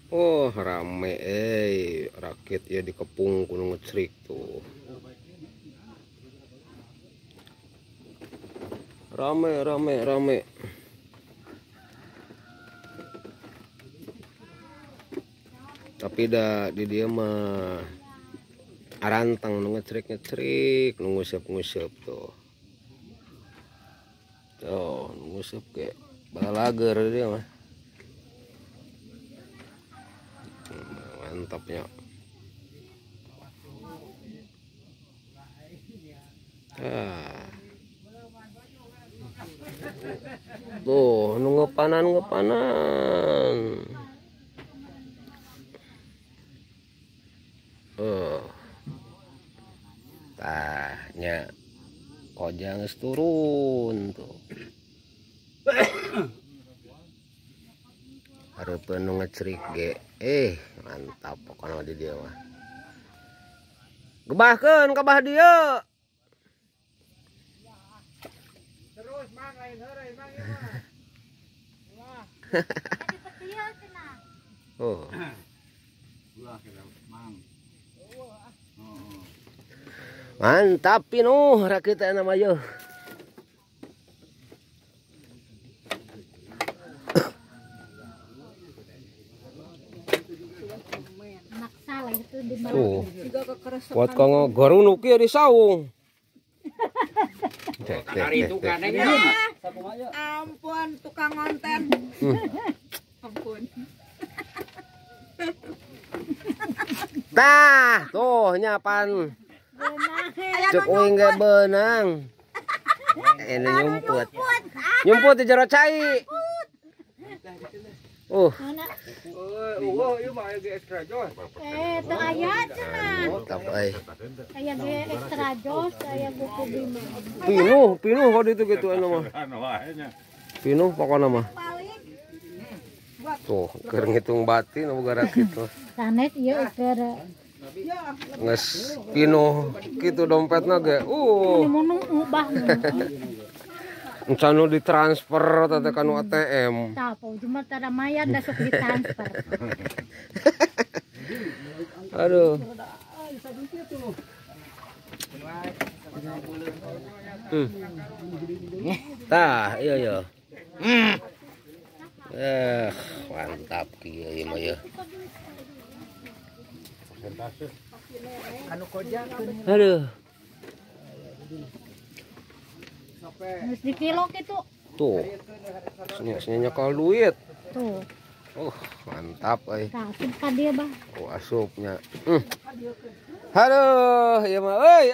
Oh, rame rakit ya dikepung gunung ngecrik tuh. Rame. Tapi dah di dia mah arantang nu ngecrik nu ngusep tuh. Tuh, ngusep ke balager dia mah. Mantapnya. Tuh, nu ngepanan. Tahnya kojang geus turun tuh. Hareupeun nu ngecrik ge. Mantap pokoknya di dia mah. Gebahkeun ka bah dieu. Terus mang lain heureuy mang ieu mah. Oh. Mantap pinuh rakit nama yo. Tuh. Buat kang gorong nuki di saung. Ampun tukang konten. Ampun. Tah, tuh nyapan. Cuk uing ge beunang. Ini nyumput di jero cai. Ieu mah ge extra jos. Teu aya cenah. Mantap euy. Aya ge extra jos, aya buku bima. Pinuh kok ditu gitu anu mah. Pinuh pokona mah. Tuh, keur ngitung batin boga rakit tuh. Sanes ieu keur Nges pinuh gitu dompetna ge. munung ubah. Encanu ditransfer teh kanu ATM. Tapo cuma tada mayar da sok ditransfer. Aduh. Tah, iya. Mantap kieu ieu mah ya. Anu kojakeun. Aduh. Geus di kilo kitu. Tuh. Nya nyekal duit. Tuh. Mantap euy. Asup ka dieu bah. Asupnya. Aduh, ieu mah euy